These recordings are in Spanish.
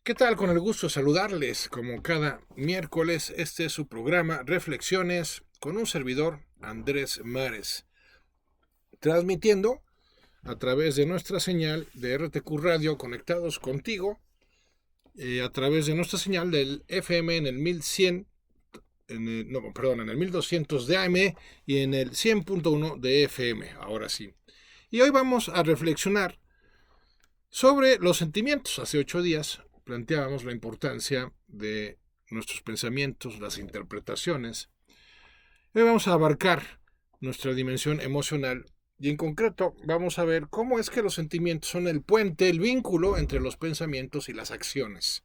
¿Qué tal? Con el gusto de saludarles. Como cada miércoles, este es su programa Reflexiones con un servidor, Andrés Mares, transmitiendo a través de nuestra señal de RTQ Radio conectados contigo, a través de nuestra señal del FM en el 1100, en el 1200 de AM y en el 100.1 de FM, ahora sí. Y hoy vamos a reflexionar sobre los sentimientos. Hace 8 días planteábamos la importancia de nuestros pensamientos, las interpretaciones. Hoy vamos a abarcar nuestra dimensión emocional y en concreto vamos a ver cómo es que los sentimientos son el puente, el vínculo entre los pensamientos y las acciones.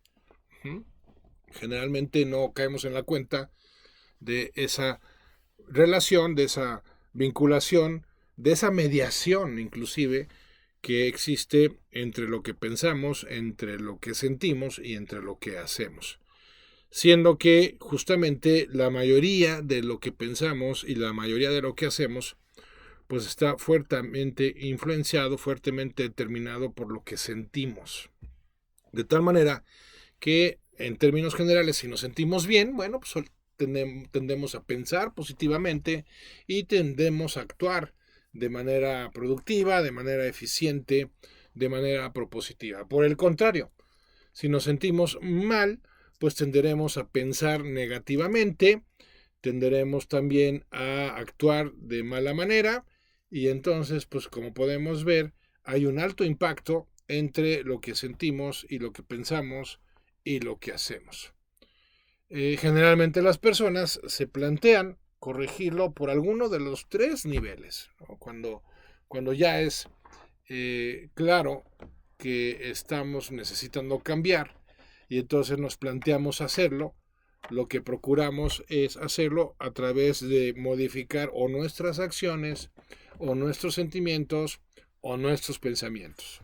Generalmente no caemos en la cuenta de esa relación, de esa vinculación, de esa mediación inclusive que existe entre lo que pensamos, entre lo que sentimos y entre lo que hacemos. Siendo que justamente la mayoría de lo que pensamos y la mayoría de lo que hacemos pues está fuertemente influenciado, fuertemente determinado por lo que sentimos. De tal manera que en términos generales, si nos sentimos bien, bueno, pues tendemos a pensar positivamente y tendemos a actuar de manera productiva, de manera eficiente, de manera propositiva. Por el contrario, si nos sentimos mal, pues tenderemos a pensar negativamente, tenderemos también a actuar de mala manera y entonces, pues como podemos ver, hay un alto impacto entre lo que sentimos y lo que pensamos y lo que hacemos. Generalmente las personas se plantean corregirlo por alguno de los tres niveles, ¿no? Cuando ya es claro que estamos necesitando cambiar y entonces nos planteamos hacerlo, lo que procuramos es hacerlo a través de modificar o nuestras acciones o nuestros sentimientos o nuestros pensamientos.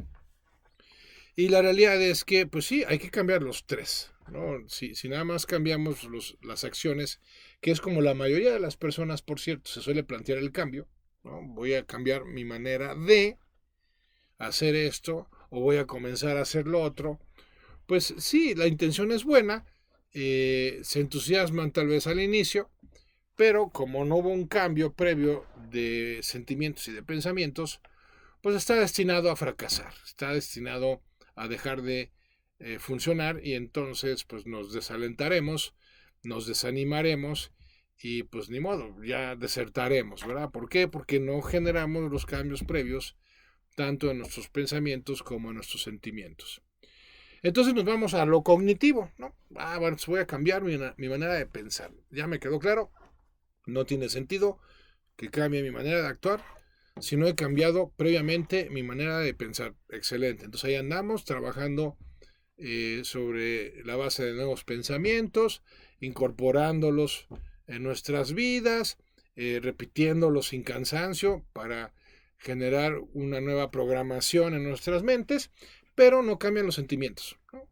Y la realidad es que, pues sí, hay que cambiar los tres, ¿no? Si nada más cambiamos las acciones, que es como la mayoría de las personas, por cierto, se suele plantear el cambio, ¿no? Voy a cambiar mi manera de hacer esto o voy a comenzar a hacer lo otro. Pues sí, la intención es buena, se entusiasman tal vez al inicio, pero como no hubo un cambio previo de sentimientos y de pensamientos, pues está destinado a fracasar, está destinado a dejar de funcionar y entonces pues nos desalentaremos, nos desanimaremos y pues ni modo, ya desertaremos, ¿verdad? ¿Por qué? Porque no generamos los cambios previos tanto en nuestros pensamientos como en nuestros sentimientos. Entonces nos vamos a lo cognitivo, ¿no? Bueno, voy a cambiar mi manera de pensar. Ya me quedó claro, no tiene sentido que cambie mi manera de actuar si no he cambiado previamente mi manera de pensar. Excelente. Entonces ahí andamos trabajando sobre la base de nuevos pensamientos, incorporándolos en nuestras vidas, repitiéndolos sin cansancio para generar una nueva programación en nuestras mentes, pero no cambian los sentimientos, ¿no?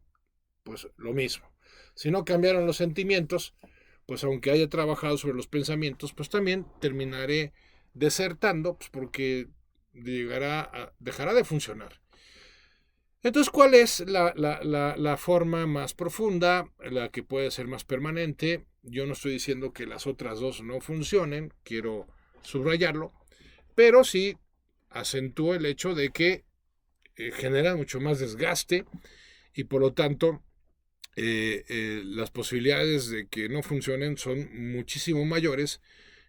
Pues lo mismo. Si no cambiaron los sentimientos, pues aunque haya trabajado sobre los pensamientos, pues también terminaré desertando, pues porque dejará de funcionar. Entonces, ¿cuál es la forma más profunda, la que puede ser más permanente? Yo no estoy diciendo que las otras dos no funcionen, quiero subrayarlo, pero sí acentúo el hecho de que generan mucho más desgaste y por lo tanto las posibilidades de que no funcionen son muchísimo mayores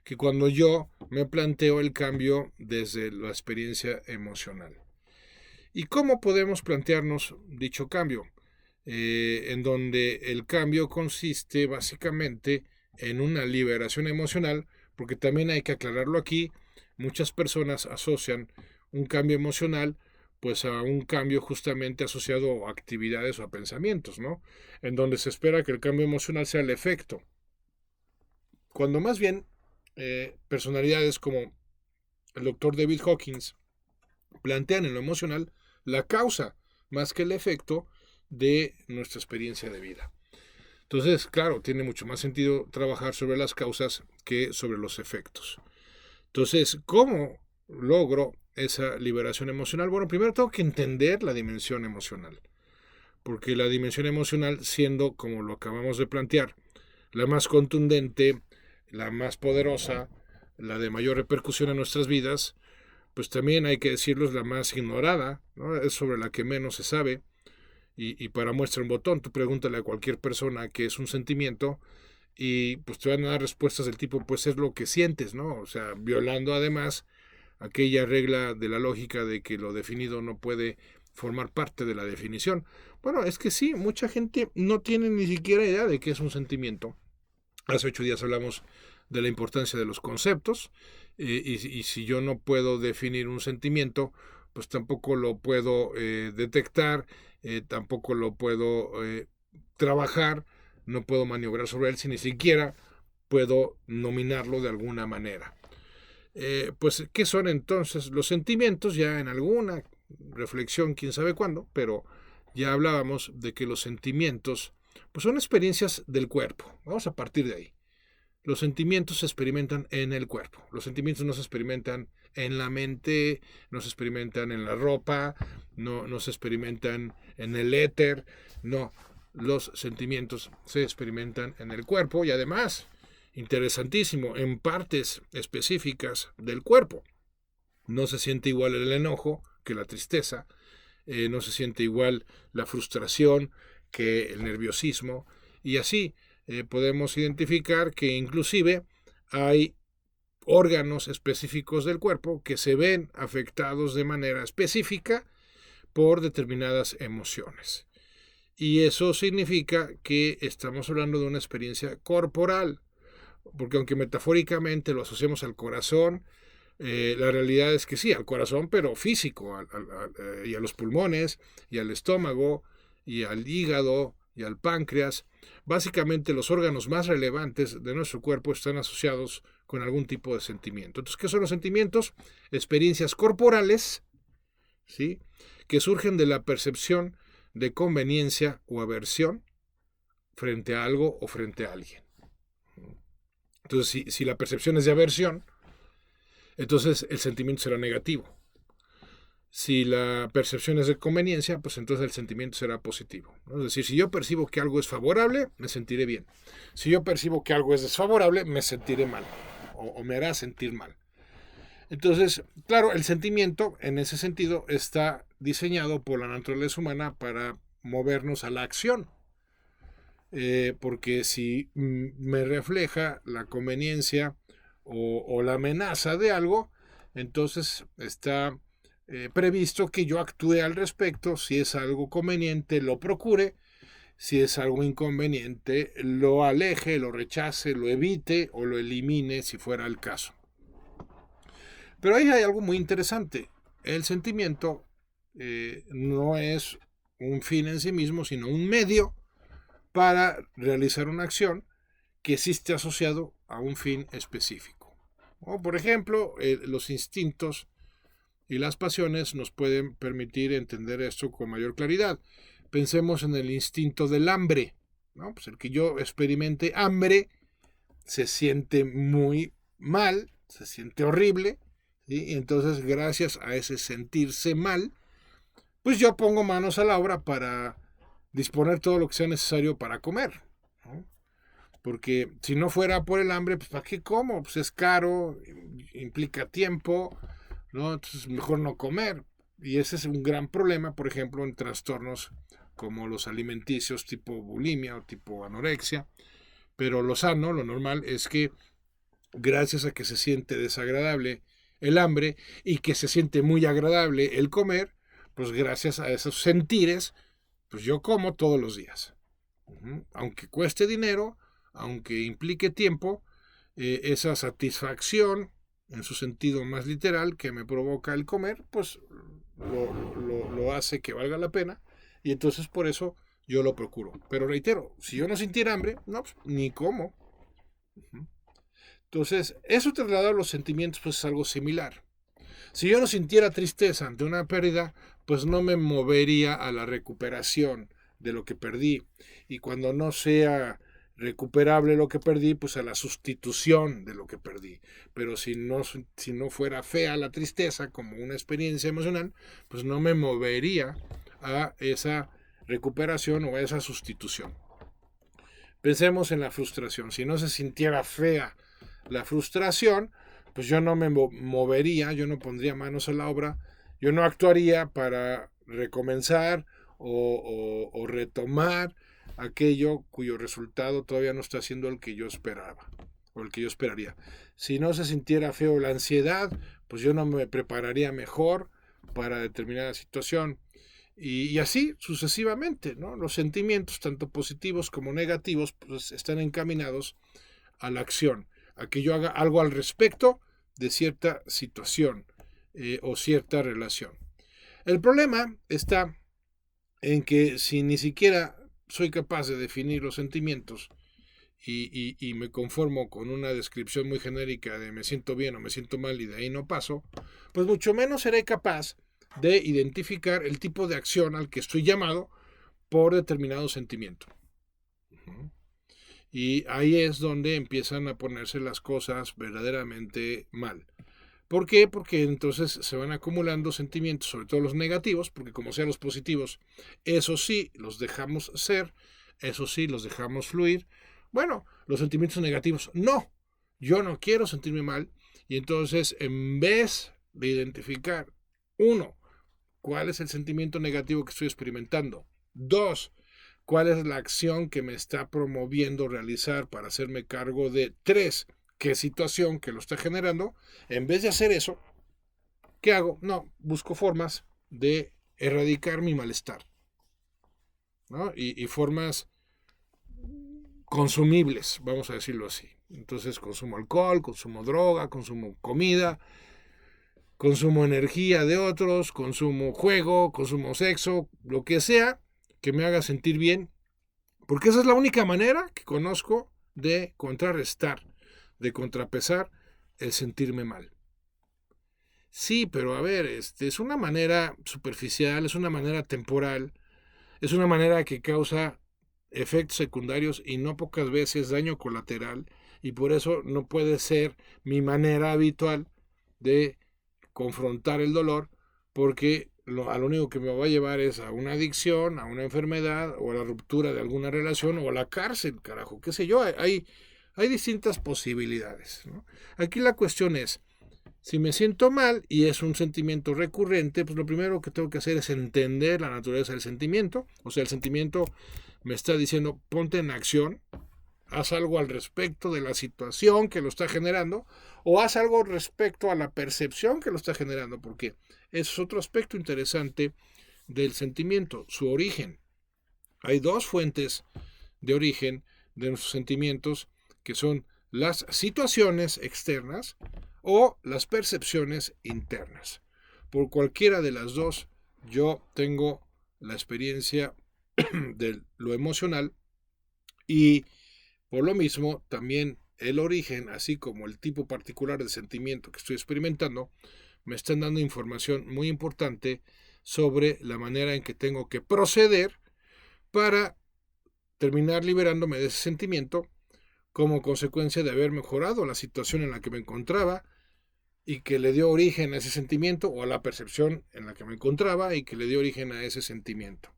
que cuando yo me planteo el cambio desde la experiencia emocional. ¿Y cómo podemos plantearnos dicho cambio? En donde el cambio consiste básicamente en una liberación emocional, porque también hay que aclararlo aquí, muchas personas asocian un cambio emocional pues a un cambio justamente asociado a actividades o a pensamientos, ¿no? En donde se espera que el cambio emocional sea el efecto. Cuando más bien personalidades como el doctor David Hawkins plantean en lo emocional la causa más que el efecto de nuestra experiencia de vida. Entonces, claro, tiene mucho más sentido trabajar sobre las causas que sobre los efectos. Entonces, ¿cómo logro esa liberación emocional? Bueno, primero tengo que entender la dimensión emocional. porque la dimensión emocional, siendo, como lo acabamos de plantear, la más contundente, la más poderosa, la de mayor repercusión en nuestras vidas, pues también hay que decirlo, es la más ignorada, ¿no? Es sobre la que menos se sabe. Y para muestra un botón, tú pregúntale a cualquier persona qué es un sentimiento y pues te van a dar respuestas del tipo, pues es lo que sientes, ¿no? O sea, violando además aquella regla de la lógica de que lo definido no puede formar parte de la definición. Bueno, es que sí, mucha gente no tiene ni siquiera idea de qué es un sentimiento. Hace 8 días hablamos de la importancia de los conceptos y si yo no puedo definir un sentimiento, pues tampoco lo puedo detectar, tampoco lo puedo trabajar, no puedo maniobrar sobre él si ni siquiera puedo nominarlo de alguna manera. Pues, ¿qué son entonces los sentimientos? Ya en alguna reflexión, quién sabe cuándo, pero ya hablábamos de que los sentimientos pues son experiencias del cuerpo. Vamos a partir de ahí. Los sentimientos se experimentan en el cuerpo. Los sentimientos no se experimentan en la mente, no se experimentan en la ropa, no se experimentan en el éter, no. Los sentimientos se experimentan en el cuerpo y además, interesantísimo, en partes específicas del cuerpo. No se siente igual el enojo que la tristeza, no se siente igual la frustración que el nerviosismo y así podemos identificar que inclusive hay órganos específicos del cuerpo que se ven afectados de manera específica por determinadas emociones. Y eso significa que estamos hablando de una experiencia corporal, porque aunque metafóricamente lo asociamos al corazón, la realidad es que sí, al corazón, pero físico, y a los pulmones, y al estómago, y al hígado, y al páncreas. Básicamente los órganos más relevantes de nuestro cuerpo están asociados con algún tipo de sentimiento. Entonces, ¿qué son los sentimientos? Experiencias corporales, ¿sí?, que surgen de la percepción de conveniencia o aversión frente a algo o frente a alguien. Entonces, si la percepción es de aversión, entonces el sentimiento será negativo. Si la percepción es de conveniencia, pues entonces el sentimiento será positivo, ¿no? Es decir, si yo percibo que algo es favorable, me sentiré bien. Si yo percibo que algo es desfavorable, me sentiré mal o me hará sentir mal. Entonces, claro, el sentimiento en ese sentido está diseñado por la naturaleza humana para movernos a la acción. Porque si me refleja la conveniencia o la amenaza de algo, entonces está previsto que yo actúe al respecto. Si es algo conveniente, lo procure. Si es algo inconveniente, lo aleje, lo rechace, lo evite o lo elimine si fuera el caso. Pero ahí hay algo muy interesante. El sentimiento no es un fin en sí mismo, sino un medio para realizar una acción que existe asociado a un fin específico. O, por ejemplo, los instintos y las pasiones nos pueden permitir entender esto con mayor claridad. Pensemos en el instinto del hambre, ¿no? Pues el que yo experimente hambre se siente muy mal, se siente horrible, ¿sí? Y entonces, gracias a ese sentirse mal, pues yo pongo manos a la obra para disponer todo lo que sea necesario para comer, ¿no? Porque si no fuera por el hambre, pues ¿para qué como? Pues es caro, implica tiempo, ¿no? Entonces mejor no comer. Y ese es un gran problema, por ejemplo, en trastornos como los alimenticios tipo bulimia o tipo anorexia. Pero lo sano, lo normal, es que gracias a que se siente desagradable el hambre y que se siente muy agradable el comer, pues gracias a esos sentires, pues yo como todos los días. Aunque cueste dinero, aunque implique tiempo, esa satisfacción, en su sentido más literal, que me provoca el comer, pues lo hace que valga la pena, y entonces por eso yo lo procuro. Pero reitero, si yo no sintiera hambre, no, pues, ni como. Entonces, eso trasladado a los sentimientos, pues es algo similar. Si yo no sintiera tristeza ante una pérdida, pues no me movería a la recuperación de lo que perdí. Y cuando no sea recuperable lo que perdí, pues a la sustitución de lo que perdí. Pero si no fuera fea la tristeza como una experiencia emocional, pues no me movería a esa recuperación o a esa sustitución. Pensemos en la frustración. Si no se sintiera fea la frustración, pues yo no me movería, yo no pondría manos a la obra, yo no actuaría para recomenzar o retomar aquello cuyo resultado todavía no está siendo el que yo esperaba o el que yo esperaría. Si no se sintiera feo la ansiedad, pues yo no me prepararía mejor para determinada situación. Y así sucesivamente, ¿no? Los sentimientos, tanto positivos como negativos, pues están encaminados a la acción, a que yo haga algo al respecto de cierta situación o cierta relación. El problema está en que si ni siquiera soy capaz de definir los sentimientos y me conformo con una descripción muy genérica de me siento bien o me siento mal y de ahí no paso, pues mucho menos seré capaz de identificar el tipo de acción al que estoy llamado por determinado sentimiento. Y ahí es donde empiezan a ponerse las cosas verdaderamente mal. ¿Por qué? Porque entonces se van acumulando sentimientos, sobre todo los negativos, porque como sea los positivos, eso sí, los dejamos ser, eso sí, los dejamos fluir. Bueno, los sentimientos negativos, no, yo no quiero sentirme mal. Y entonces, en vez de identificar, uno, cuál es el sentimiento negativo que estoy experimentando, dos, cuál es la acción que me está promoviendo realizar para hacerme cargo de, tres, qué situación que lo está generando, en vez de hacer eso, ¿qué hago? No, busco formas de erradicar mi malestar, ¿no? Y formas consumibles, vamos a decirlo así. Entonces consumo alcohol, consumo droga, consumo comida, consumo energía de otros, consumo juego, consumo sexo, lo que sea que me haga sentir bien, porque esa es la única manera que conozco de contrarrestar, de contrapesar el sentirme mal. Sí, pero a ver, es una manera superficial, es una manera temporal, es una manera que causa efectos secundarios y no pocas veces daño colateral, y por eso no puede ser mi manera habitual de confrontar el dolor, porque a lo único que me va a llevar es a una adicción, a una enfermedad, o a la ruptura de alguna relación, o a la cárcel, carajo, qué sé yo, hay distintas posibilidades, ¿no? Aquí la cuestión es, si me siento mal y es un sentimiento recurrente, pues lo primero que tengo que hacer es entender la naturaleza del sentimiento. O sea, el sentimiento me está diciendo, ponte en acción, haz algo al respecto de la situación que lo está generando, o haz algo respecto a la percepción que lo está generando, porque ese es otro aspecto interesante del sentimiento, su origen. Hay dos fuentes de origen de nuestros sentimientos, que son las situaciones externas o las percepciones internas. Por cualquiera de las dos, yo tengo la experiencia de lo emocional y por lo mismo también el origen, así como el tipo particular de sentimiento que estoy experimentando, me están dando información muy importante sobre la manera en que tengo que proceder para terminar liberándome de ese sentimiento como consecuencia de haber mejorado la situación en la que me encontraba y que le dio origen a ese sentimiento, o a la percepción en la que me encontraba y que le dio origen a ese sentimiento.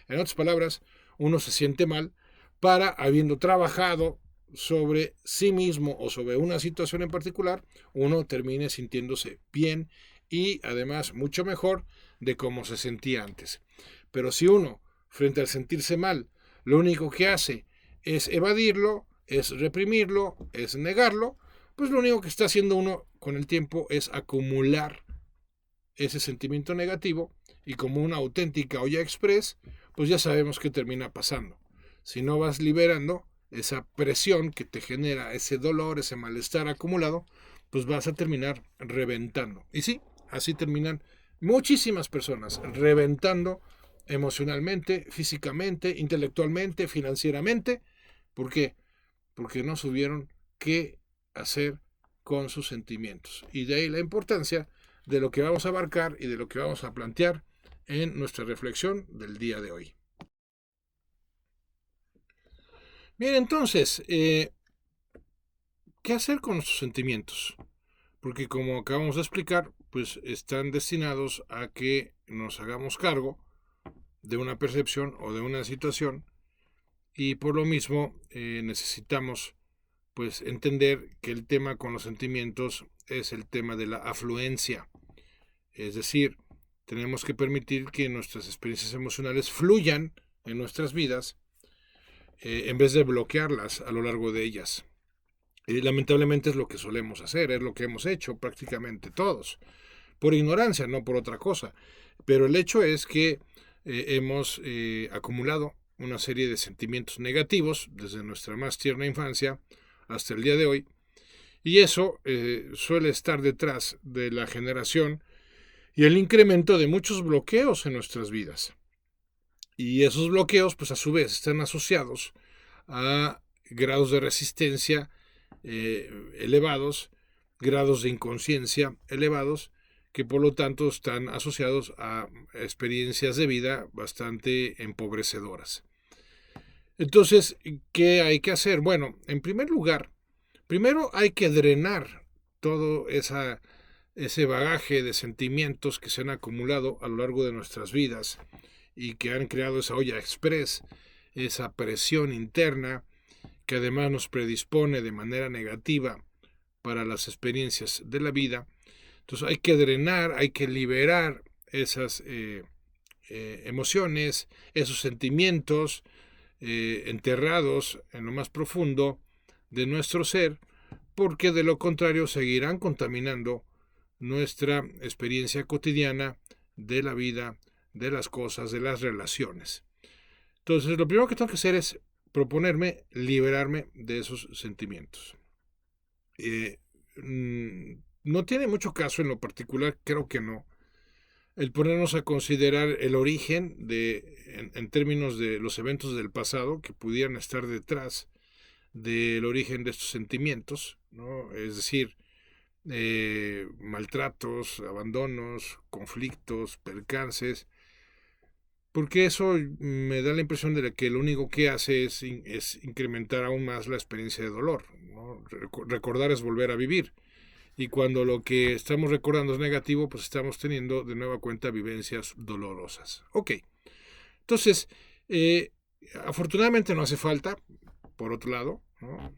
En otras palabras, uno se siente mal para, habiendo trabajado sobre sí mismo o sobre una situación en particular, uno termine sintiéndose bien y además mucho mejor de cómo se sentía antes. Pero si uno, frente al sentirse mal, lo único que hace es evadirlo, es reprimirlo, es negarlo, pues lo único que está haciendo uno con el tiempo es acumular ese sentimiento negativo, y como una auténtica olla express, pues ya sabemos qué termina pasando. Si no vas liberando esa presión que te genera ese dolor, ese malestar acumulado, pues vas a terminar reventando. Y sí, así terminan muchísimas personas reventando emocionalmente, físicamente, intelectualmente, financieramente. ¿Por qué? Porque no supieron qué hacer con sus sentimientos. Y de ahí la importancia de lo que vamos a abarcar y de lo que vamos a plantear en nuestra reflexión del día de hoy. Bien, entonces, ¿qué hacer con nuestros sentimientos? Porque como acabamos de explicar, pues están destinados a que nos hagamos cargo de una percepción o de una situación, y por lo mismo necesitamos pues entender que el tema con los sentimientos es el tema de la afluencia, es decir, tenemos que permitir que nuestras experiencias emocionales fluyan en nuestras vidas en vez de bloquearlas a lo largo de ellas. Y lamentablemente es lo que solemos hacer, es lo que hemos hecho prácticamente todos, por ignorancia, no por otra cosa. Pero el hecho es que hemos acumulado una serie de sentimientos negativos desde nuestra más tierna infancia hasta el día de hoy, y eso suele estar detrás de la generación y el incremento de muchos bloqueos en nuestras vidas. Y esos bloqueos, pues a su vez, están asociados a grados de resistencia elevados, grados de inconsciencia elevados, que por lo tanto están asociados a experiencias de vida bastante empobrecedoras. Entonces, ¿qué hay que hacer? Bueno, en primer lugar, primero hay que drenar todo ese bagaje de sentimientos que se han acumulado a lo largo de nuestras vidas y que han creado esa olla express, esa presión interna que además nos predispone de manera negativa para las experiencias de la vida. Entonces hay que drenar, hay que liberar esas emociones, esos sentimientos enterrados en lo más profundo de nuestro ser, porque de lo contrario seguirán contaminando nuestra experiencia cotidiana de la vida, de las cosas, de las relaciones. Entonces, lo primero que tengo que hacer es proponerme liberarme de esos sentimientos. No tiene mucho caso en lo particular, creo que no, el ponernos a considerar el origen en términos de los eventos del pasado que pudieran estar detrás del origen de estos sentimientos, ¿no? Es decir, maltratos, abandonos, conflictos, percances, porque eso me da la impresión de que lo único que hace es incrementar aún más la experiencia de dolor, ¿no? Recordar es volver a vivir. Y cuando lo que estamos recordando es negativo, pues estamos teniendo de nueva cuenta vivencias dolorosas. Ok, entonces, afortunadamente no hace falta, por otro lado, ¿no?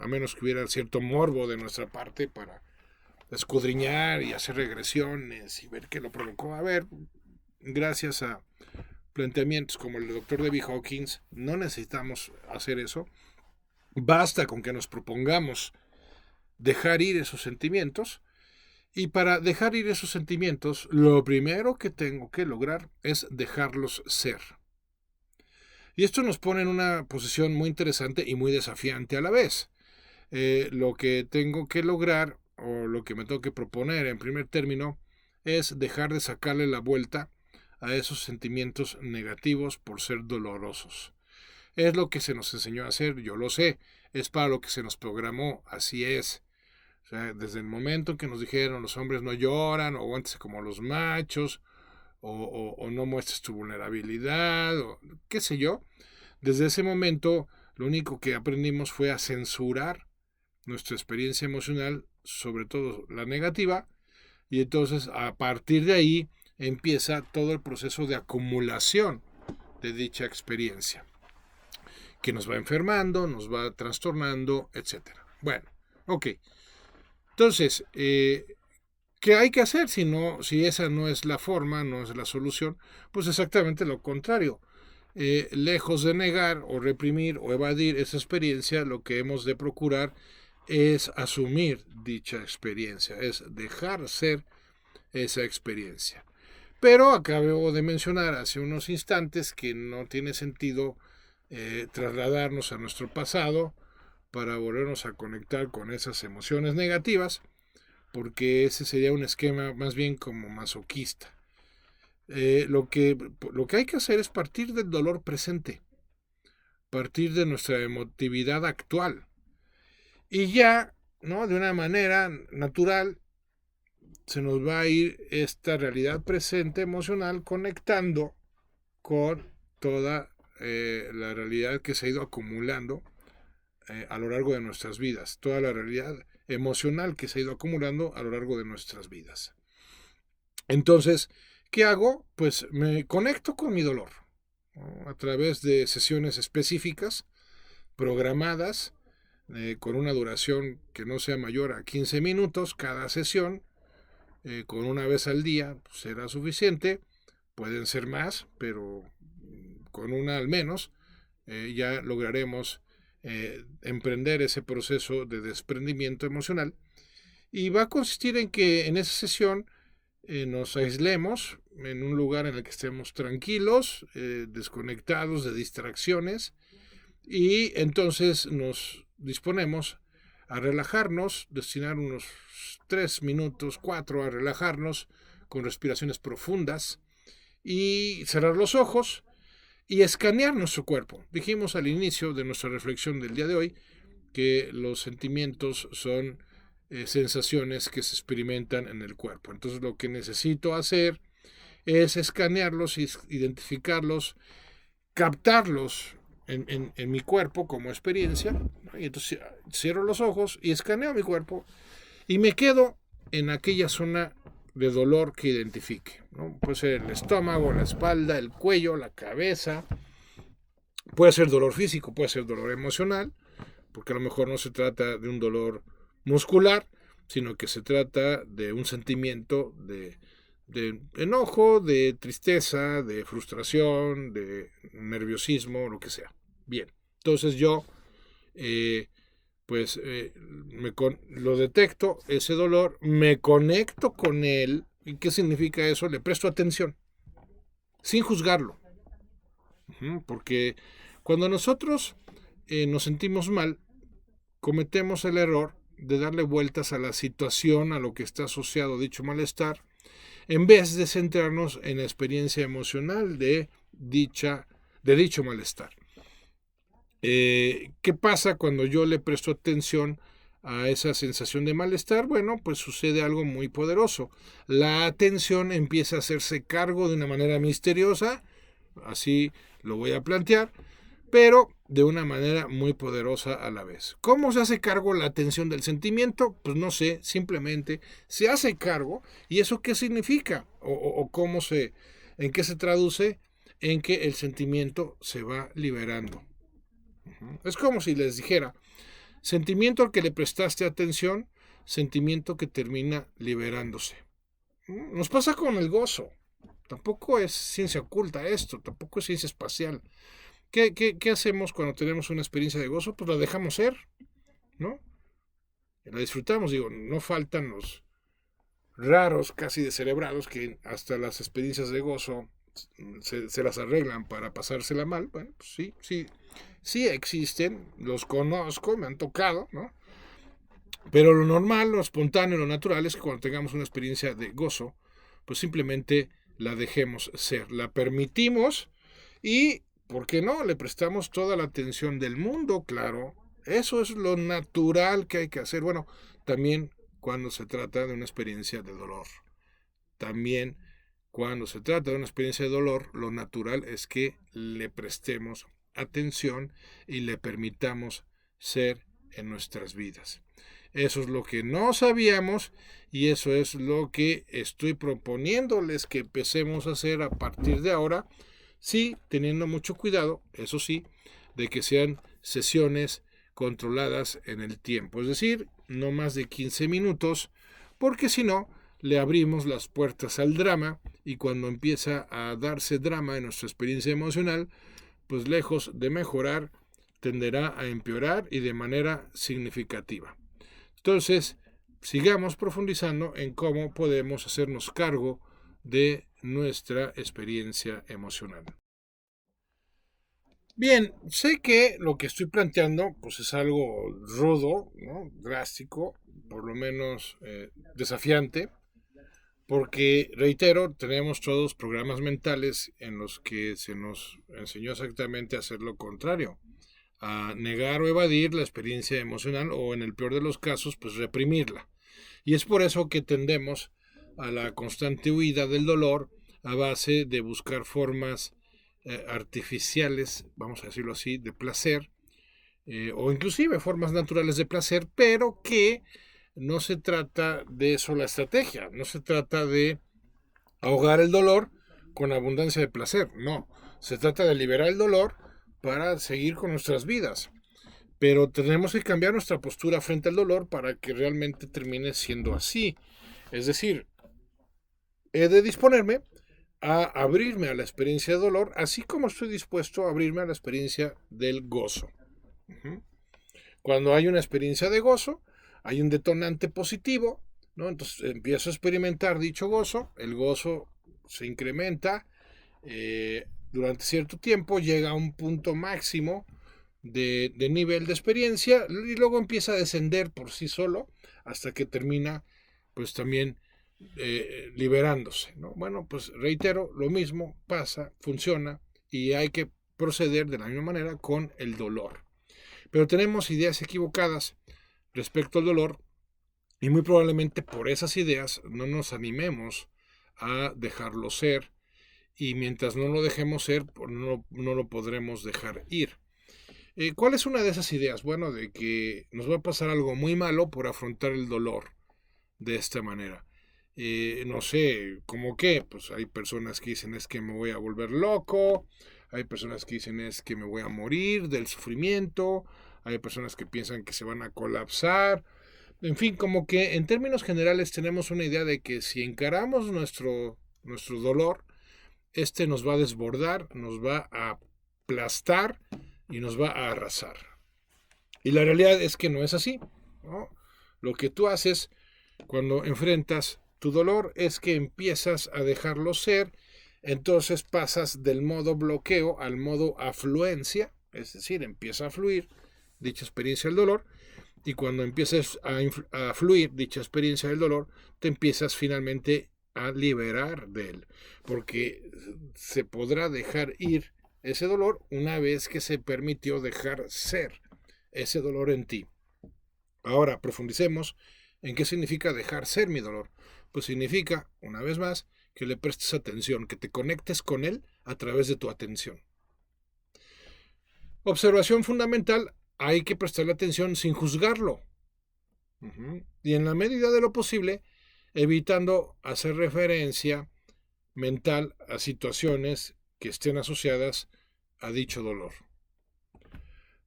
A menos que hubiera cierto morbo de nuestra parte para escudriñar y hacer regresiones y ver qué lo provocó. A ver, gracias a planteamientos como el del doctor David Hawkins, no necesitamos hacer eso. Basta con que nos propongamos dejar ir esos sentimientos, y para dejar ir esos sentimientos, lo primero que tengo que lograr es dejarlos ser. Y esto nos pone en una posición muy interesante y muy desafiante a la vez. Lo que tengo que lograr, o lo que me tengo que proponer en primer término, es dejar de sacarle la vuelta a esos sentimientos negativos por ser dolorosos. Es lo que se nos enseñó a hacer, yo lo sé, es para lo que se nos programó, así es. O sea, desde el momento en que nos dijeron los hombres no lloran, o aguántese como los machos, o no muestres tu vulnerabilidad, o qué sé yo, desde ese momento lo único que aprendimos fue a censurar nuestra experiencia emocional, sobre todo la negativa, y entonces a partir de ahí empieza todo el proceso de acumulación de dicha experiencia, que nos va enfermando, nos va trastornando, etc. Bueno, ok. Entonces, ¿qué hay que hacer si esa no es la forma, no es la solución? Pues exactamente lo contrario. Lejos de negar o reprimir o evadir esa experiencia, lo que hemos de procurar es asumir dicha experiencia, es dejar ser esa experiencia. Pero acabo de mencionar hace unos instantes que no tiene sentido trasladarnos a nuestro pasado para volvernos a conectar con esas emociones negativas, porque ese sería un esquema más bien como masoquista. Lo que hay que hacer es partir del dolor presente, partir de nuestra emotividad actual, y ya, ¿no?, de una manera natural se nos va a ir esta realidad presente emocional conectando con toda la realidad que se ha ido acumulando a lo largo de nuestras vidas, toda la realidad emocional que se ha ido acumulando a lo largo de nuestras vidas. Entonces, ¿qué hago? Pues me conecto con mi dolor. ¿no? A través de sesiones específicas, programadas, con una duración que no sea mayor a 15 minutos cada sesión, con una vez al día pues, será suficiente. Pueden ser más, pero con una al menos ya lograremos emprender ese proceso de desprendimiento emocional. Y va a consistir en que en esa sesión nos aislemos en un lugar en el que estemos tranquilos, desconectados de distracciones, y entonces nos disponemos a relajarnos, destinar unos 3 minutos, 4 a relajarnos con respiraciones profundas y cerrar los ojos y escanear nuestro cuerpo. Dijimos al inicio de nuestra reflexión del día de hoy que los sentimientos son sensaciones que se experimentan en el cuerpo. Entonces lo que necesito hacer es escanearlos, identificarlos, captarlos en mi cuerpo como experiencia, ¿no? Y entonces cierro los ojos y escaneo mi cuerpo y me quedo en aquella zona de dolor que identifique, ¿no? Puede ser el estómago, la espalda, el cuello, la cabeza, puede ser dolor físico, puede ser dolor emocional, porque a lo mejor no se trata de un dolor muscular, sino que se trata de un sentimiento de enojo, de tristeza, de frustración, de nerviosismo, lo que sea. Bien, entonces yo lo detecto, ese dolor, me conecto con él. ¿Y qué significa eso? Le presto atención, sin juzgarlo. Porque cuando nosotros nos sentimos mal, cometemos el error de darle vueltas a la situación, a lo que está asociado a dicho malestar, en vez de centrarnos en la experiencia emocional de dicho malestar. ¿Qué pasa cuando yo le presto atención a esa sensación de malestar? Bueno, pues sucede algo muy poderoso. La atención empieza a hacerse cargo de una manera misteriosa, así lo voy a plantear, pero de una manera muy poderosa a la vez. ¿Cómo se hace cargo la atención del sentimiento? Pues no sé, simplemente se hace cargo. ¿Y eso qué significa? ¿O en qué se traduce? En que el sentimiento se va liberando. Es como si les dijera, sentimiento al que le prestaste atención, sentimiento que termina liberándose. Nos pasa con el gozo. Tampoco es ciencia oculta esto, tampoco es ciencia espacial. ¿Qué hacemos cuando tenemos una experiencia de gozo? Pues la dejamos ser, ¿no? La disfrutamos, digo, no faltan los raros, casi descerebrados, que hasta las experiencias de gozo se las arreglan para pasársela mal. Bueno, pues sí existen, los conozco, me han tocado, ¿no? Pero lo normal, lo espontáneo, lo natural es que cuando tengamos una experiencia de gozo, pues simplemente la dejemos ser, la permitimos y, ¿por qué no? Le prestamos toda la atención del mundo, claro. Eso es lo natural que hay que hacer. Bueno, también cuando se trata de una experiencia de dolor. También cuando se trata de una experiencia de dolor, lo natural es que le prestemos atención y le permitamos ser en nuestras vidas. Eso es lo que no sabíamos y eso es lo que estoy proponiéndoles que empecemos a hacer a partir de ahora, sí, teniendo mucho cuidado, eso sí, de que sean sesiones controladas en el tiempo, es decir, no más de 15 minutos, porque si no, le abrimos las puertas al drama y cuando empieza a darse drama en nuestra experiencia emocional, pues lejos de mejorar, tenderá a empeorar y de manera significativa. Entonces, sigamos profundizando en cómo podemos hacernos cargo de nuestra experiencia emocional. Bien, sé que lo que estoy planteando pues es algo rudo, ¿no? Drástico, por lo menos desafiante, porque, reitero, tenemos todos programas mentales en los que se nos enseñó exactamente a hacer lo contrario, a negar o evadir la experiencia emocional o, en el peor de los casos, pues reprimirla. Y es por eso que tendemos a la constante huida del dolor a base de buscar formas artificiales, vamos a decirlo así, de placer, o inclusive formas naturales de placer, pero que no se trata de eso la estrategia, no se trata de ahogar el dolor con abundancia de placer, no, Se trata de liberar el dolor para seguir con nuestras vidas. Pero tenemos que cambiar nuestra postura frente al dolor para que realmente termine siendo así. Es decir, he de disponerme a abrirme a la experiencia de dolor, así como estoy dispuesto a abrirme a la experiencia del gozo. Uh-huh. Cuando hay una experiencia de gozo, hay un detonante positivo, ¿no? Entonces empiezo a experimentar dicho gozo, el gozo se incrementa durante cierto tiempo, llega a un punto máximo de nivel de experiencia y luego empieza a descender por sí solo hasta que termina pues también liberándose, ¿no? Bueno, pues reitero, lo mismo pasa, funciona y hay que proceder de la misma manera con el dolor. Pero tenemos ideas equivocadas respecto al dolor y muy probablemente por esas ideas no nos animemos a dejarlo ser y mientras no lo dejemos ser, pues no lo podremos dejar ir. ¿Cuál es una de esas ideas? Bueno, de que nos va a pasar algo muy malo por afrontar el dolor de esta manera. No sé, ¿cómo qué? Pues hay personas que dicen es que me voy a volver loco, hay personas que dicen es que me voy a morir del sufrimiento, hay personas que piensan que se van a colapsar. En fin, como que en términos generales tenemos una idea de que si encaramos nuestro dolor, este nos va a desbordar, nos va a aplastar y nos va a arrasar. Y la realidad es que no es así, ¿no? Lo que tú haces cuando enfrentas tu dolor es que empiezas a dejarlo ser, entonces pasas del modo bloqueo al modo afluencia, es decir, empieza a fluir dicha experiencia del dolor, y cuando empieces a fluir dicha experiencia del dolor, te empiezas finalmente a liberar de él, porque se podrá dejar ir ese dolor una vez que se permitió dejar ser ese dolor en ti. Ahora profundicemos en qué significa dejar ser mi dolor. Pues significa, una vez más, que le prestes atención, que te conectes con él a través de tu atención. Observación fundamental, hay que prestarle atención sin juzgarlo. Y en la medida de lo posible, evitando hacer referencia mental a situaciones que estén asociadas a dicho dolor.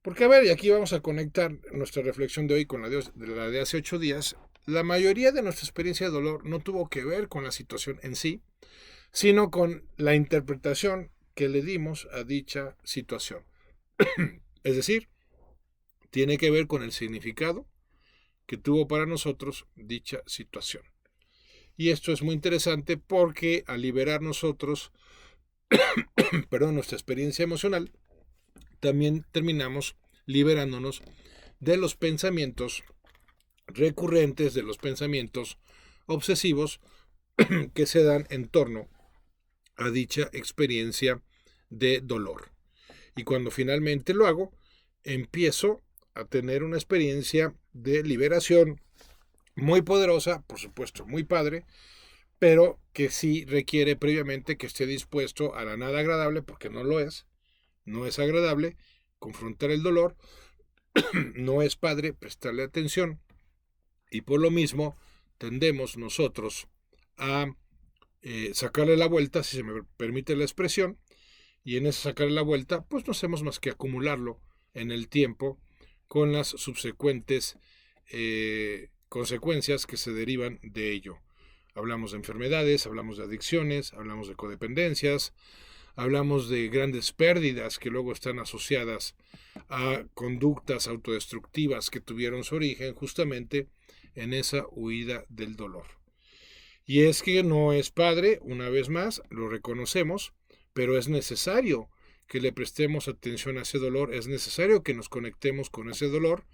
Porque, a ver, y aquí vamos a conectar nuestra reflexión de hoy con la de hace 8 días. La mayoría de nuestra experiencia de dolor no tuvo que ver con la situación en sí, sino con la interpretación que le dimos a dicha situación. Es decir, tiene que ver con el significado que tuvo para nosotros dicha situación. Y esto es muy interesante porque al liberar nosotros, nuestra experiencia emocional, también terminamos liberándonos de los pensamientos recurrentes, de los pensamientos obsesivos que se dan en torno a dicha experiencia de dolor. Y cuando finalmente lo hago, empiezo a tener una experiencia de liberación muy poderosa, por supuesto, muy padre, pero que sí requiere previamente que esté dispuesto a la nada agradable, porque no lo es, no es agradable confrontar el dolor, no es padre prestarle atención, y por lo mismo tendemos nosotros a sacarle la vuelta, si se me permite la expresión, y en ese sacarle la vuelta, pues no hacemos más que acumularlo en el tiempo con las subsecuentes consecuencias que se derivan de ello. Hablamos de enfermedades, hablamos de adicciones, hablamos de codependencias, hablamos de grandes pérdidas que luego están asociadas a conductas autodestructivas que tuvieron su origen justamente en esa huida del dolor. Y es que no es padre, una vez más, lo reconocemos, pero es necesario que le prestemos atención a ese dolor, es necesario que nos conectemos con ese dolor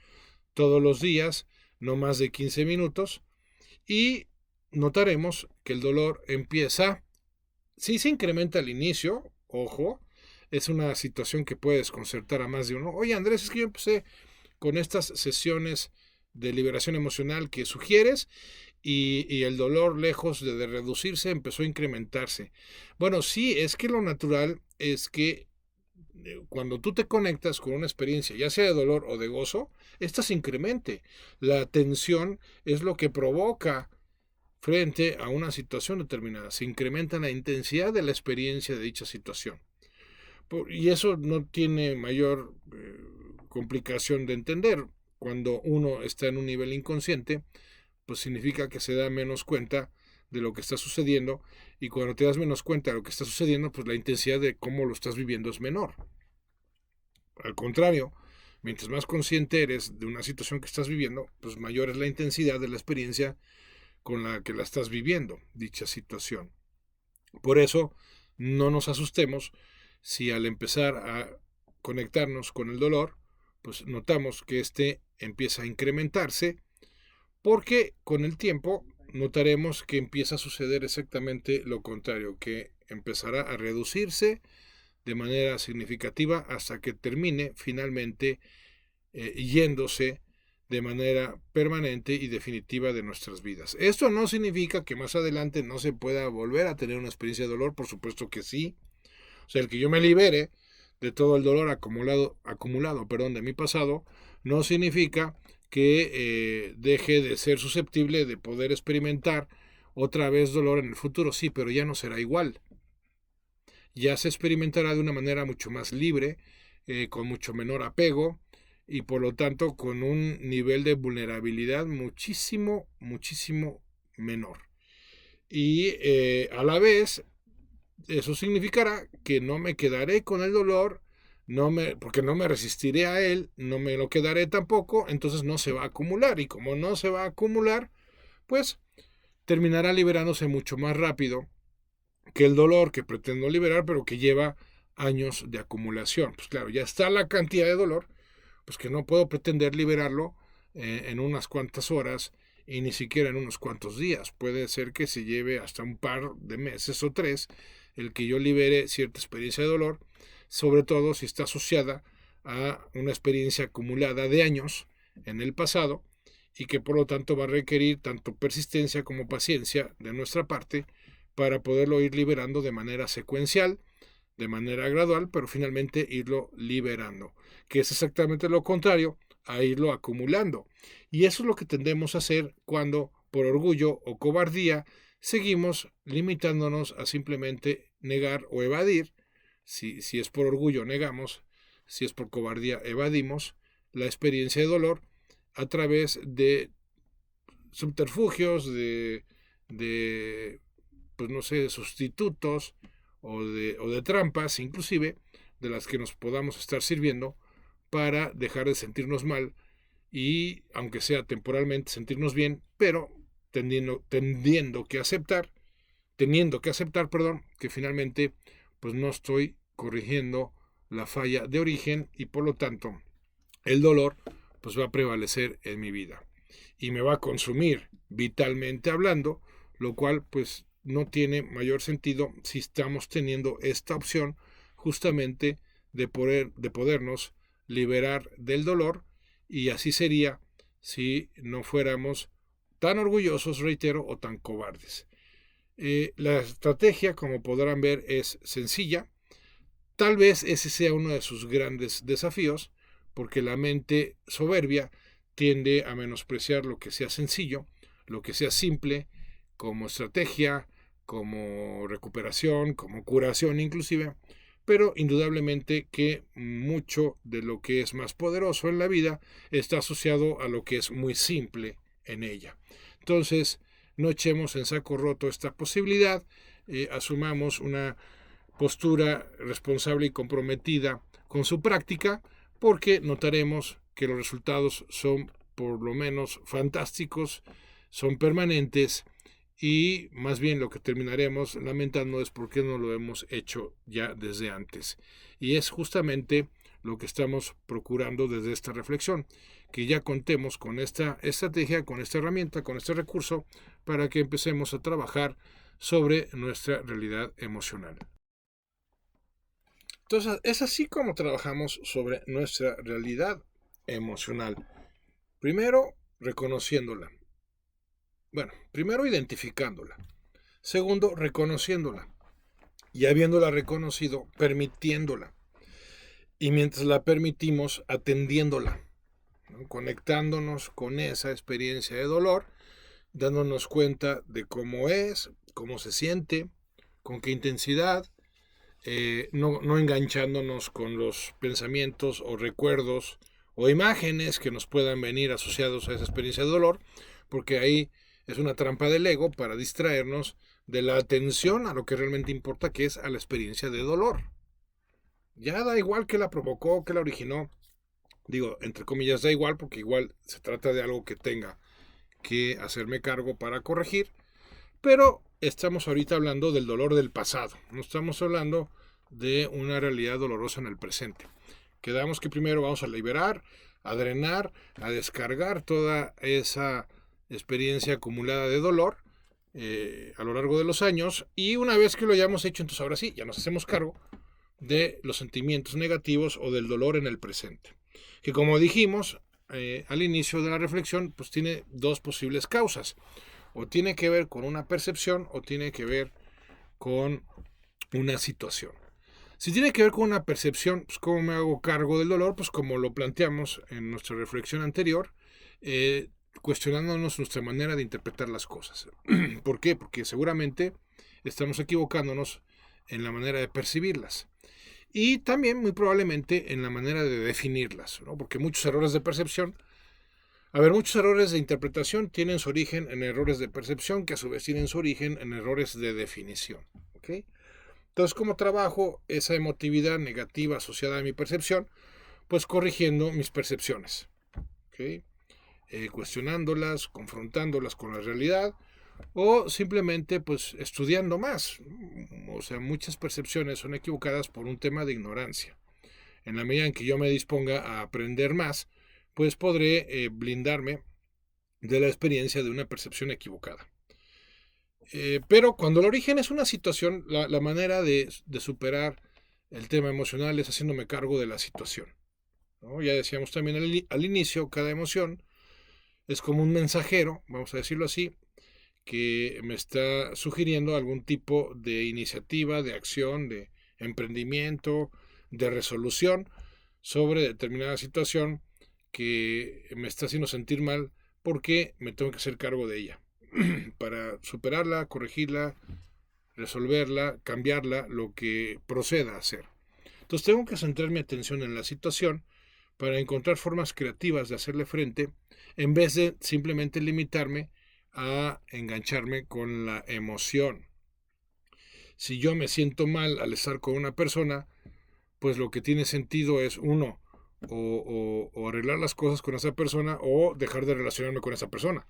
todos los días, no más de 15 minutos, y notaremos que el dolor empieza, sí se incrementa al inicio, ojo, es una situación que puede desconcertar a más de uno. Oye, Andrés, es que yo empecé con estas sesiones de liberación emocional que sugieres y el dolor, lejos de reducirse, empezó a incrementarse. Bueno, sí, es que lo natural es que cuando tú te conectas con una experiencia, ya sea de dolor o de gozo, esta se incremente. La tensión es lo que provoca frente a una situación determinada. Se incrementa la intensidad de la experiencia de dicha situación. Y eso no tiene mayor complicación de entender. Cuando uno está en un nivel inconsciente, pues significa que se da menos cuenta de lo que está sucediendo, y cuando te das menos cuenta de lo que está sucediendo, pues la intensidad de cómo lo estás viviendo es menor. Al contrario, mientras más consciente eres de una situación que estás viviendo, pues mayor es la intensidad de la experiencia con la que la estás viviendo, dicha situación. Por eso, no nos asustemos si al empezar a conectarnos con el dolor, pues notamos que este empieza a incrementarse, porque con el tiempo notaremos que empieza a suceder exactamente lo contrario, que empezará a reducirse de manera significativa hasta que termine finalmente yéndose de manera permanente y definitiva de nuestras vidas. Esto no significa que más adelante no se pueda volver a tener una experiencia de dolor, por supuesto que sí. O sea, el que yo me libere de todo el dolor acumulado de mi pasado, no significa que deje de ser susceptible de poder experimentar otra vez dolor en el futuro. Sí, pero ya no será igual. Ya se experimentará de una manera mucho más libre, con mucho menor apego, y por lo tanto con un nivel de vulnerabilidad muchísimo, muchísimo menor. Y a la vez, eso significará que no me quedaré con el dolor, porque no me resistiré a él, no me lo quedaré tampoco, entonces no se va a acumular. Y como no se va a acumular, pues terminará liberándose mucho más rápido que el dolor que pretendo liberar, pero que lleva años de acumulación. Pues claro, ya está la cantidad de dolor, pues que no puedo pretender liberarlo en unas cuantas horas y ni siquiera en unos cuantos días. Puede ser que se lleve hasta un par de meses o 3 el que yo libere cierta experiencia de dolor, sobre todo si está asociada a una experiencia acumulada de años en el pasado, y que por lo tanto va a requerir tanto persistencia como paciencia de nuestra parte para poderlo ir liberando de manera secuencial, de manera gradual, pero finalmente irlo liberando, que es exactamente lo contrario a irlo acumulando. Y eso es lo que tendemos a hacer cuando, por orgullo o cobardía, seguimos limitándonos a simplemente negar o evadir. Si es por orgullo, negamos; si es por cobardía, evadimos la experiencia de dolor a través de subterfugios, de pues no sé, de sustitutos o de trampas, inclusive, de las que nos podamos estar sirviendo para dejar de sentirnos mal y, aunque sea temporalmente, sentirnos bien, pero teniendo que aceptar, que finalmente pues no estoy corrigiendo la falla de origen, y por lo tanto el dolor pues va a prevalecer en mi vida y me va a consumir vitalmente hablando, lo cual pues no tiene mayor sentido si estamos teniendo esta opción justamente de podernos liberar del dolor. Y así sería si no fuéramos tan orgullosos, reitero, o tan cobardes. La estrategia, como podrán ver, es sencilla. Tal vez ese sea uno de sus grandes desafíos, porque la mente soberbia tiende a menospreciar lo que sea sencillo, lo que sea simple, como estrategia, como recuperación, como curación inclusive, pero indudablemente que mucho de lo que es más poderoso en la vida está asociado a lo que es muy simple en ella. Entonces, no echemos en saco roto esta posibilidad, asumamos una postura responsable y comprometida con su práctica, porque notaremos que los resultados son por lo menos fantásticos, son permanentes, y más bien lo que terminaremos lamentando es por qué no lo hemos hecho ya desde antes. Y es justamente lo que estamos procurando desde esta reflexión, que ya contemos con esta estrategia, con esta herramienta, con este recurso, para que empecemos a trabajar sobre nuestra realidad emocional. Entonces, es así como trabajamos sobre nuestra realidad emocional. Primero, reconociéndola. Bueno, primero identificándola. Segundo, reconociéndola. Y habiéndola reconocido, permitiéndola. Y mientras la permitimos, atendiéndola, ¿no? Conectándonos con esa experiencia de dolor, dándonos cuenta de cómo es, cómo se siente, con qué intensidad, no enganchándonos con los pensamientos o recuerdos o imágenes que nos puedan venir asociados a esa experiencia de dolor, porque ahí es una trampa del ego para distraernos de la atención a lo que realmente importa, que es a la experiencia de dolor. Ya da igual que la provocó, que la originó. Digo, entre comillas, da igual, porque igual se trata de algo que tenga que hacerme cargo para corregir, pero estamos ahorita hablando del dolor del pasado, no estamos hablando de una realidad dolorosa en el presente. Quedamos que primero vamos a liberar, a drenar, a descargar toda esa experiencia acumulada de dolor a lo largo de los años, y una vez que lo hayamos hecho, entonces ahora sí, ya nos hacemos cargo de los sentimientos negativos o del dolor en el presente. Que como dijimos al inicio de la reflexión, pues tiene dos posibles causas. O tiene que ver con una percepción o tiene que ver con una situación. Si tiene que ver con una percepción, pues ¿cómo me hago cargo del dolor? Pues como lo planteamos en nuestra reflexión anterior, cuestionándonos nuestra manera de interpretar las cosas. ¿Por qué? Porque seguramente estamos equivocándonos en la manera de percibirlas. Y también muy probablemente en la manera de definirlas, ¿no? Porque muchos errores de percepción, muchos errores de interpretación tienen su origen en errores de percepción, que a su vez tienen su origen en errores de definición. ¿Okay? Entonces, ¿cómo trabajo esa emotividad negativa asociada a mi percepción? Pues corrigiendo mis percepciones, ¿okay? Cuestionándolas, confrontándolas con la realidad, o simplemente pues estudiando más. O sea, muchas percepciones son equivocadas por un tema de ignorancia. En la medida en que yo me disponga a aprender más, pues podré blindarme de la experiencia de una percepción equivocada. Pero cuando el origen es una situación, la manera de superar el tema emocional es haciéndome cargo de la situación, ¿no? Ya decíamos también al inicio, cada emoción es como un mensajero, vamos a decirlo así, que me está sugiriendo algún tipo de iniciativa, de acción, de emprendimiento, de resolución sobre determinada situación que me está haciendo sentir mal porque me tengo que hacer cargo de ella para superarla, corregirla, resolverla, cambiarla, lo que proceda a hacer. Entonces tengo que centrar mi atención en la situación para encontrar formas creativas de hacerle frente en vez de simplemente limitarme a engancharme con la emoción. Si yo me siento mal al estar con una persona, pues lo que tiene sentido es uno, o arreglar las cosas con esa persona o dejar de relacionarme con esa persona.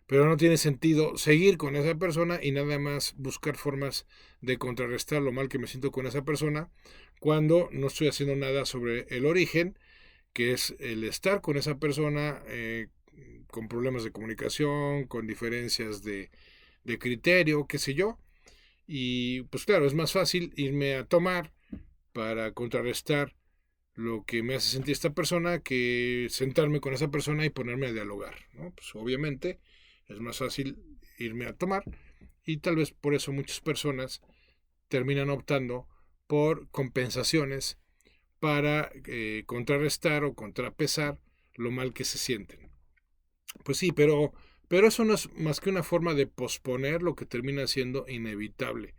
Pero no tiene sentido seguir con esa persona y nada más buscar formas de contrarrestar lo mal que me siento con esa persona cuando no estoy haciendo nada sobre el origen, que es el estar con esa persona con problemas de comunicación, con diferencias de criterio, qué sé yo. Y pues claro, es más fácil irme a tomar para contrarrestar lo que me hace sentir esta persona que sentarme con esa persona y ponerme a dialogar, ¿no? Pues obviamente es más fácil irme a tomar y tal vez por eso muchas personas terminan optando por compensaciones para contrarrestar o contrapesar lo mal que se sienten. Pues sí, pero eso no es más que una forma de posponer lo que termina siendo inevitable.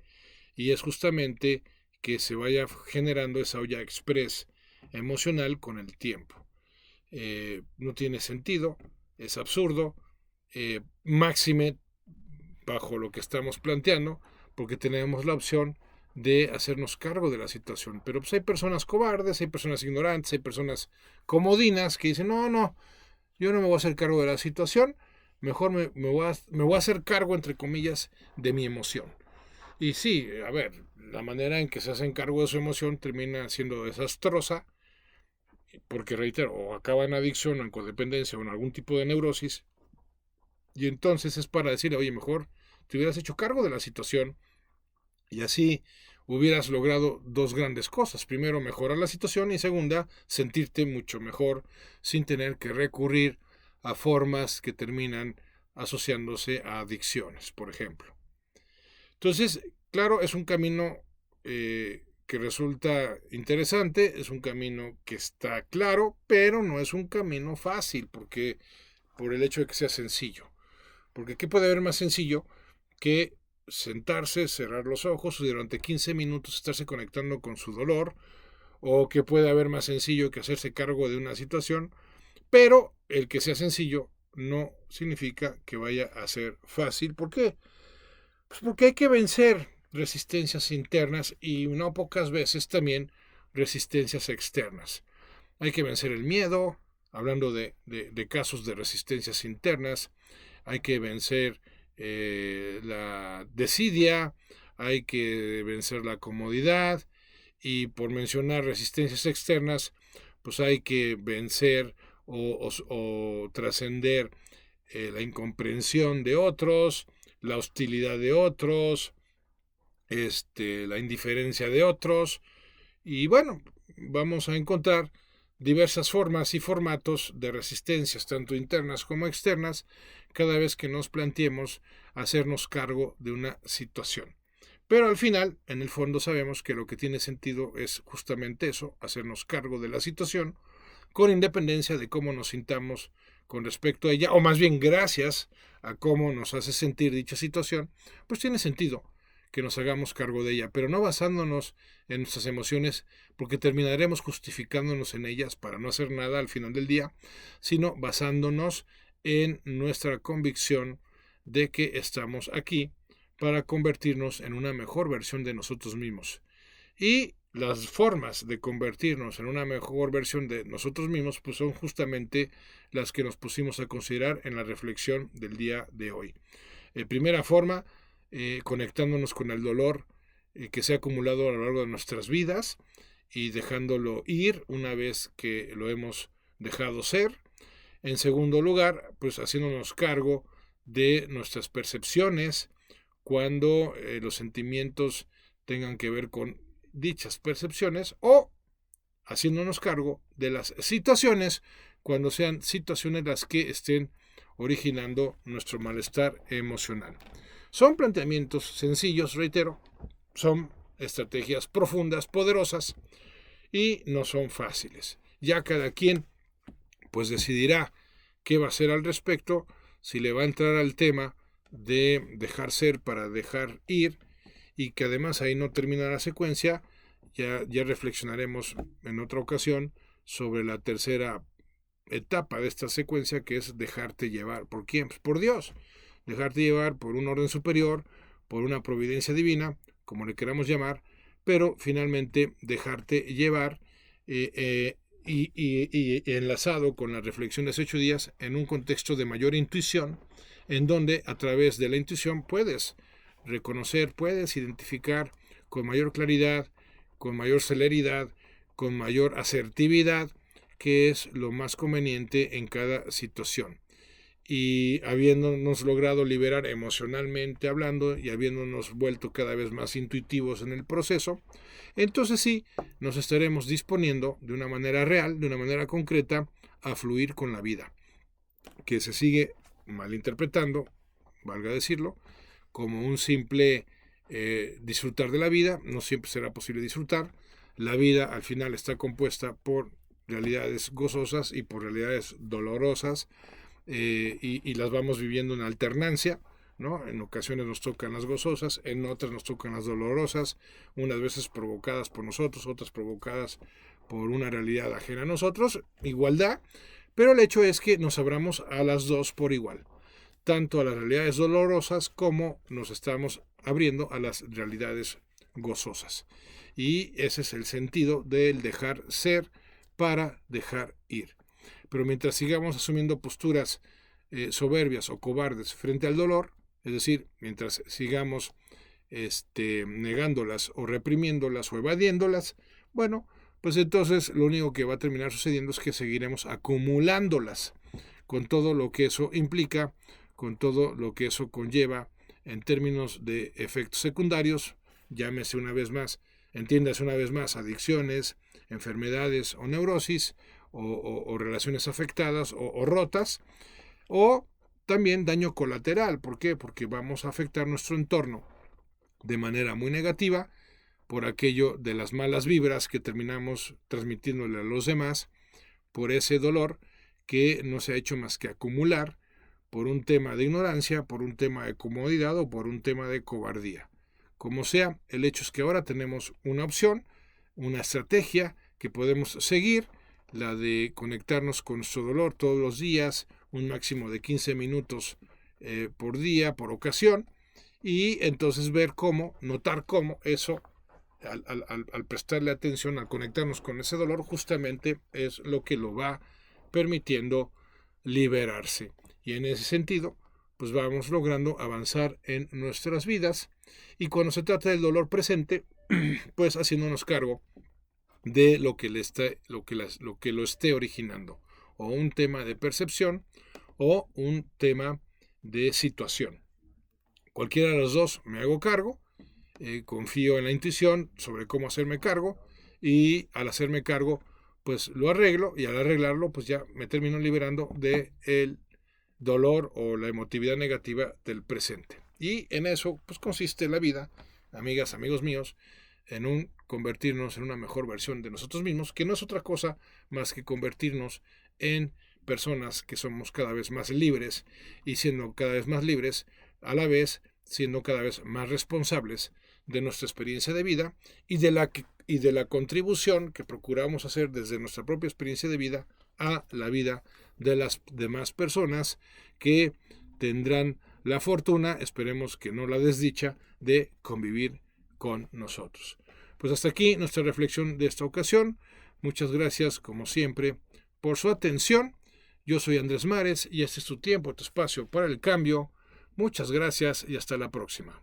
Y es justamente que se vaya generando esa olla express emocional con el tiempo. No tiene sentido, es absurdo, máxime bajo lo que estamos planteando, porque tenemos la opción de hacernos cargo de la situación. Pero pues hay personas cobardes, hay personas ignorantes, hay personas comodinas que dicen, no, yo no me voy a hacer cargo de la situación, mejor me voy a hacer cargo, entre comillas, de mi emoción. Y sí, a ver, la manera en que se hacen cargo de su emoción termina siendo desastrosa, porque reitero, o acaba en adicción o en codependencia o en algún tipo de neurosis, y entonces es para decir, oye, mejor te hubieras hecho cargo de la situación y así hubieras logrado dos grandes cosas. Primero, mejorar la situación y segunda, sentirte mucho mejor sin tener que recurrir a formas que terminan asociándose a adicciones, por ejemplo. Entonces, claro, es un camino que resulta interesante, es un camino que está claro, pero no es un camino fácil, porque por el hecho de que sea sencillo. Porque ¿qué puede haber más sencillo que sentarse, cerrar los ojos y durante 15 minutos estarse conectando con su dolor, o que puede haber más sencillo que hacerse cargo de una situación, pero el que sea sencillo no significa que vaya a ser fácil. ¿Por qué? Pues porque hay que vencer resistencias internas y no pocas veces también resistencias externas. Hay que vencer el miedo, hablando de casos de resistencias internas, hay que vencer la desidia, hay que vencer la comodidad, y por mencionar resistencias externas, pues hay que vencer o trascender la incomprensión de otros, la hostilidad de otros, la indiferencia de otros, y bueno, vamos a encontrar diversas formas y formatos de resistencias, tanto internas como externas, cada vez que nos planteemos hacernos cargo de una situación. Pero al final, en el fondo, sabemos que lo que tiene sentido es justamente eso, hacernos cargo de la situación, con independencia de cómo nos sintamos con respecto a ella, o más bien gracias a cómo nos hace sentir dicha situación, pues tiene sentido que nos hagamos cargo de ella, pero no basándonos en nuestras emociones, porque terminaremos justificándonos en ellas para no hacer nada al final del día, sino basándonos en nuestra convicción de que estamos aquí para convertirnos en una mejor versión de nosotros mismos. Y las formas de convertirnos en una mejor versión de nosotros mismos pues son justamente las que nos pusimos a considerar en la reflexión del día de hoy. Primera forma, conectándonos con el dolor que se ha acumulado a lo largo de nuestras vidas y dejándolo ir una vez que lo hemos dejado ser. En segundo lugar, pues haciéndonos cargo de nuestras percepciones cuando los sentimientos tengan que ver con dichas percepciones, o haciéndonos cargo de las situaciones cuando sean situaciones las que estén originando nuestro malestar emocional. Son planteamientos sencillos, reitero, son estrategias profundas, poderosas, y no son fáciles. Ya cada quien pues decidirá qué va a hacer al respecto, si le va a entrar al tema de dejar ser para dejar ir, y que además ahí no termina la secuencia. Ya reflexionaremos en otra ocasión sobre la tercera etapa de esta secuencia, que es dejarte llevar. ¿Por quién? Pues por Dios. Dejarte llevar por un orden superior, por una providencia divina, como le queramos llamar, pero finalmente dejarte llevar y enlazado con la reflexión de hace 8 días en un contexto de mayor intuición, en donde a través de la intuición puedes reconocer, puedes identificar con mayor claridad, con mayor celeridad, con mayor asertividad, qué es lo más conveniente en cada situación. Y habiéndonos logrado liberar emocionalmente hablando y habiéndonos vuelto cada vez más intuitivos en el proceso, entonces sí, nos estaremos disponiendo de una manera real, de una manera concreta, a fluir con la vida, que se sigue malinterpretando, valga decirlo, como un simple disfrutar de la vida. No siempre será posible disfrutar. La vida al final está compuesta por realidades gozosas y por realidades dolorosas, y las vamos viviendo en alternancia, ¿no? En ocasiones nos tocan las gozosas, en otras nos tocan las dolorosas, unas veces provocadas por nosotros, otras provocadas por una realidad ajena a nosotros, igualdad, pero el hecho es que nos abramos a las dos por igual, tanto a las realidades dolorosas como nos estamos abriendo a las realidades gozosas. Y ese es el sentido del dejar ser para dejar ir. Pero mientras sigamos asumiendo posturas soberbias o cobardes frente al dolor, es decir, mientras sigamos negándolas o reprimiéndolas o evadiéndolas, bueno, pues entonces lo único que va a terminar sucediendo es que seguiremos acumulándolas, con todo lo que eso implica, con todo lo que eso conlleva en términos de efectos secundarios, llámese una vez más, entiéndase una vez más, adicciones, enfermedades o neurosis, o relaciones afectadas o rotas, o también daño colateral. ¿Por qué? Porque vamos a afectar nuestro entorno de manera muy negativa por aquello de las malas vibras que terminamos transmitiéndole a los demás, por ese dolor que no se ha hecho más que acumular, por un tema de ignorancia, por un tema de comodidad o por un tema de cobardía. Como sea, el hecho es que ahora tenemos una opción, una estrategia que podemos seguir, la de conectarnos con nuestro dolor todos los días, un máximo de 15 minutos por día, por ocasión, y entonces ver cómo, notar cómo eso, al prestarle atención, al conectarnos con ese dolor, justamente es lo que lo va permitiendo liberarse. Y en ese sentido, pues vamos logrando avanzar en nuestras vidas. Y cuando se trata del dolor presente, pues haciéndonos cargo de lo que lo esté originando, o un tema de percepción o un tema de situación. Cualquiera de los dos me hago cargo, confío en la intuición sobre cómo hacerme cargo, y al hacerme cargo pues lo arreglo, y al arreglarlo pues ya me termino liberando de el dolor o la emotividad negativa del presente. Y en eso pues consiste la vida, amigas, amigos míos, en un convertirnos en una mejor versión de nosotros mismos, que no es otra cosa más que convertirnos en personas que somos cada vez más libres, y siendo cada vez más libres, a la vez siendo cada vez más responsables de nuestra experiencia de vida y de la contribución que procuramos hacer desde nuestra propia experiencia de vida a la vida de las demás personas que tendrán la fortuna, esperemos que no la desdicha, de convivir con nosotros. Pues hasta aquí nuestra reflexión de esta ocasión. Muchas gracias, como siempre, por su atención. Yo soy Andrés Mares y este es tu tiempo, tu espacio para el cambio. Muchas gracias y hasta la próxima.